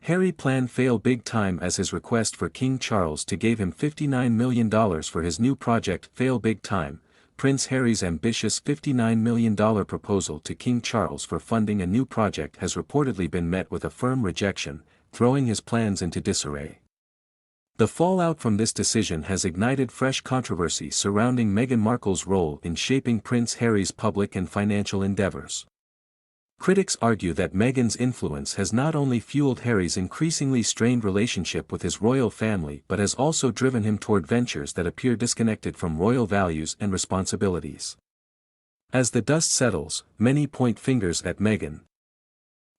Harry plan fail big time as his request for King Charles to give him $59 million for his new project fail big time. Prince Harry's ambitious $59 million proposal to King Charles for funding a new project has reportedly been met with a firm rejection, throwing his plans into disarray. The fallout from this decision has ignited fresh controversy surrounding Meghan Markle's role in shaping Prince Harry's public and financial endeavors. Critics argue that Meghan's influence has not only fueled Harry's increasingly strained relationship with his royal family but has also driven him toward ventures that appear disconnected from royal values and responsibilities. As the dust settles, many point fingers at Meghan,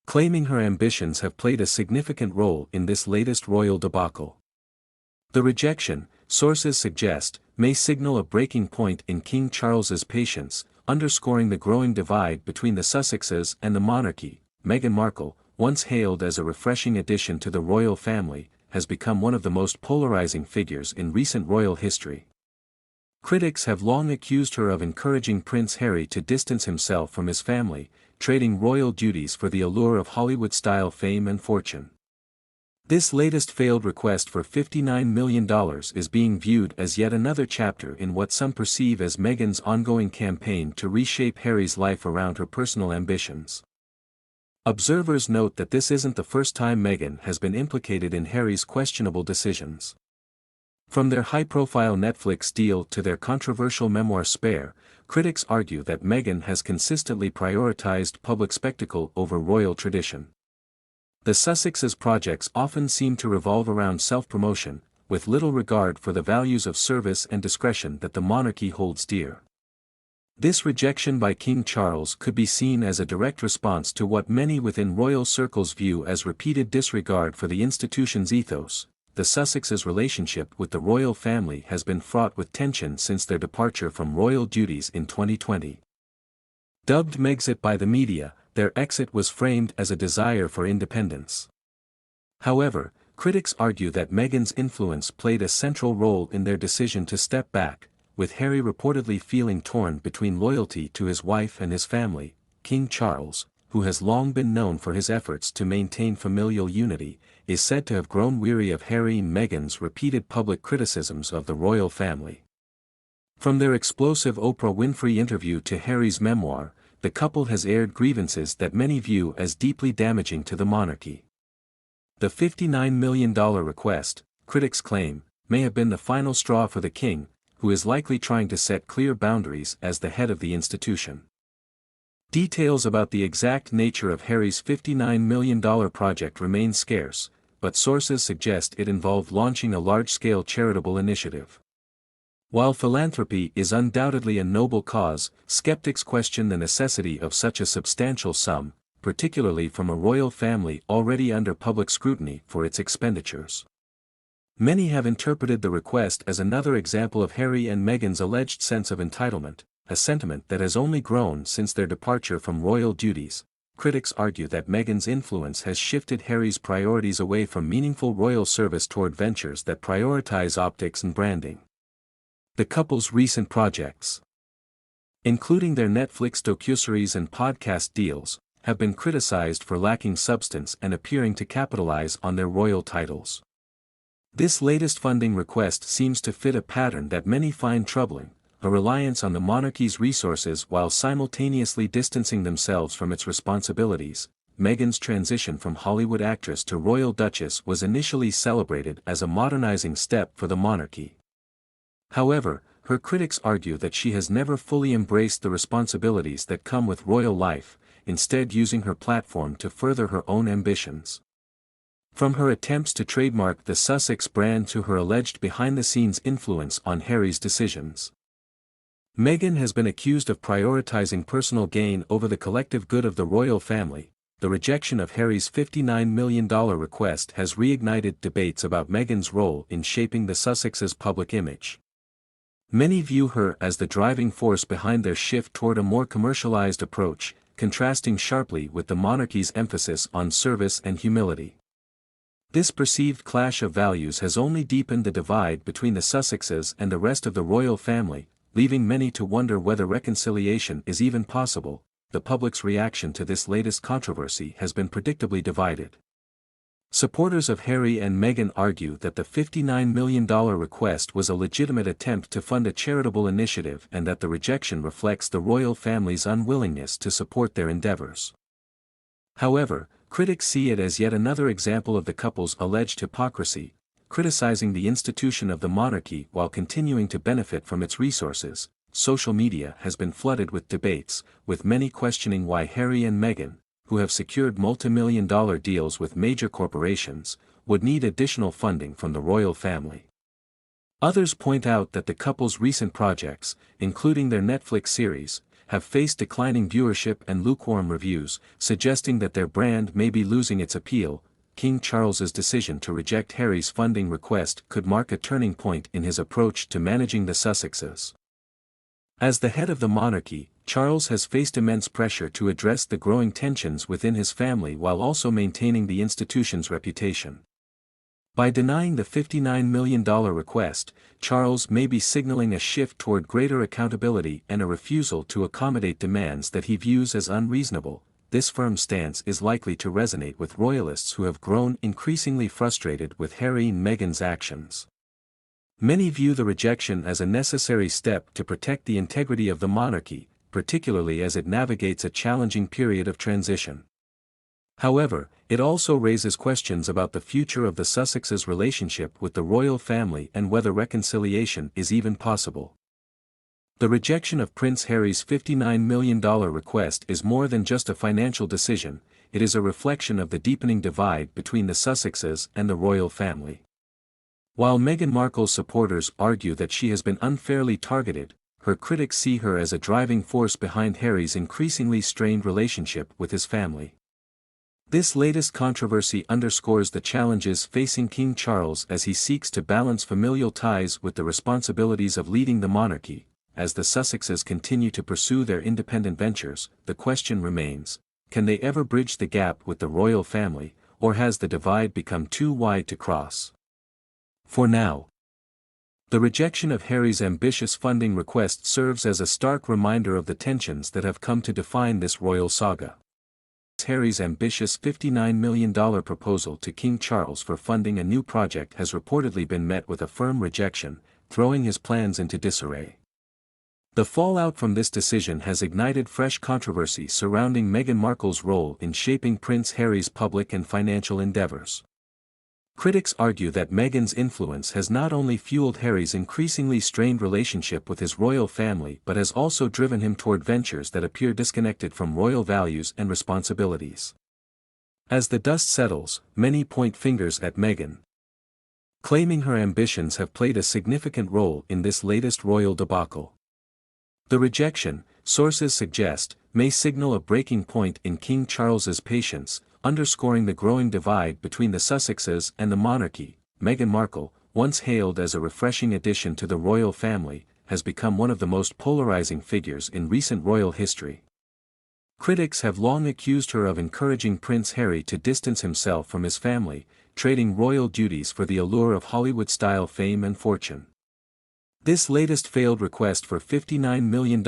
claiming her ambitions have played a significant role in this latest royal debacle. The rejection, sources suggest, may signal a breaking point in King Charles's patience, underscoring the growing divide between the Sussexes and the monarchy. Meghan Markle, once hailed as a refreshing addition to the royal family, has become one of the most polarizing figures in recent royal history. Critics have long accused her of encouraging Prince Harry to distance himself from his family, trading royal duties for the allure of Hollywood-style fame and fortune. This latest failed request for $59 million is being viewed as yet another chapter in what some perceive as Meghan's ongoing campaign to reshape Harry's life around her personal ambitions. Observers note that this isn't the first time Meghan has been implicated in Harry's questionable decisions. From their high-profile Netflix deal to their controversial memoir Spare, critics argue that Meghan has consistently prioritized public spectacle over royal tradition. The Sussexes' projects often seem to revolve around self-promotion, with little regard for the values of service and discretion that the monarchy holds dear. This rejection by King Charles could be seen as a direct response to what many within royal circles view as repeated disregard for the institution's ethos. The Sussexes' relationship with the royal family has been fraught with tension since their departure from royal duties in 2020. Dubbed Megxit by the media, their exit was framed as a desire for independence. However, critics argue that Meghan's influence played a central role in their decision to step back, with Harry reportedly feeling torn between loyalty to his wife and his family. King Charles, who has long been known for his efforts to maintain familial unity, is said to have grown weary of Harry and Meghan's repeated public criticisms of the royal family. From their explosive Oprah Winfrey interview to Harry's memoir, the couple has aired grievances that many view as deeply damaging to the monarchy. The $59 million request, critics claim, may have been the final straw for the king, who is likely trying to set clear boundaries as the head of the institution. Details about the exact nature of Harry's $59 million project remain scarce, but sources suggest it involved launching a large-scale charitable initiative. While philanthropy is undoubtedly a noble cause, skeptics question the necessity of such a substantial sum, particularly from a royal family already under public scrutiny for its expenditures. Many have interpreted the request as another example of Harry and Meghan's alleged sense of entitlement, a sentiment that has only grown since their departure from royal duties. Critics argue that Meghan's influence has shifted Harry's priorities away from meaningful royal service toward ventures that prioritize optics and branding. The couple's recent projects, including their Netflix docuseries and podcast deals, have been criticized for lacking substance and appearing to capitalize on their royal titles. This latest funding request seems to fit a pattern that many find troubling, a reliance on the monarchy's resources while simultaneously distancing themselves from its responsibilities. Meghan's transition from Hollywood actress to royal duchess was initially celebrated as a modernizing step for the monarchy. However, her critics argue that she has never fully embraced the responsibilities that come with royal life, instead using her platform to further her own ambitions. From her attempts to trademark the Sussex brand to her alleged behind-the-scenes influence on Harry's decisions, Meghan has been accused of prioritizing personal gain over the collective good of the royal family. The rejection of Harry's $59 million request has reignited debates about Meghan's role in shaping the Sussexes' public image. Many view her as the driving force behind their shift toward a more commercialized approach, contrasting sharply with the monarchy's emphasis on service and humility. This perceived clash of values has only deepened the divide between the Sussexes and the rest of the royal family, leaving many to wonder whether reconciliation is even possible. The public's reaction to this latest controversy has been predictably divided. Supporters of Harry and Meghan argue that the $59 million request was a legitimate attempt to fund a charitable initiative and that the rejection reflects the royal family's unwillingness to support their endeavors. However, critics see it as yet another example of the couple's alleged hypocrisy, criticizing the institution of the monarchy while continuing to benefit from its resources. Social media has been flooded with debates, with many questioning why Harry and Meghan, who have secured multi-million-dollar deals with major corporations, would need additional funding from the royal family. Others point out that the couple's recent projects, including their Netflix series, have faced declining viewership and lukewarm reviews, suggesting that their brand may be losing its appeal. King Charles's decision to reject Harry's funding request could mark a turning point in his approach to managing the Sussexes. As the head of the monarchy, Charles has faced immense pressure to address the growing tensions within his family while also maintaining the institution's reputation. By denying the $59 million request, Charles may be signaling a shift toward greater accountability and a refusal to accommodate demands that he views as unreasonable. This firm stance is likely to resonate with royalists who have grown increasingly frustrated with Harry and Meghan's actions. Many view the rejection as a necessary step to protect the integrity of the monarchy, particularly as it navigates a challenging period of transition. However, it also raises questions about the future of the Sussexes' relationship with the royal family and whether reconciliation is even possible. The rejection of Prince Harry's $59 million request is more than just a financial decision, it is a reflection of the deepening divide between the Sussexes and the royal family. While Meghan Markle's supporters argue that she has been unfairly targeted, her critics see her as a driving force behind Harry's increasingly strained relationship with his family. This latest controversy underscores the challenges facing King Charles as he seeks to balance familial ties with the responsibilities of leading the monarchy. As the Sussexes continue to pursue their independent ventures, the question remains, can they ever bridge the gap with the royal family, or has the divide become too wide to cross? For now, the rejection of Harry's ambitious funding request serves as a stark reminder of the tensions that have come to define this royal saga. Harry's ambitious $59 million proposal to King Charles for funding a new project has reportedly been met with a firm rejection, throwing his plans into disarray. The fallout from this decision has ignited fresh controversy surrounding Meghan Markle's role in shaping Prince Harry's public and financial endeavors. Critics argue that Meghan's influence has not only fueled Harry's increasingly strained relationship with his royal family but has also driven him toward ventures that appear disconnected from royal values and responsibilities. As the dust settles, many point fingers at Meghan, claiming her ambitions have played a significant role in this latest royal debacle. The rejection, sources suggest, may signal a breaking point in King Charles's patience, underscoring the growing divide between the Sussexes and the monarchy. Meghan Markle, once hailed as a refreshing addition to the royal family, has become one of the most polarizing figures in recent royal history. Critics have long accused her of encouraging Prince Harry to distance himself from his family, trading royal duties for the allure of Hollywood-style fame and fortune. This latest failed request for $59 million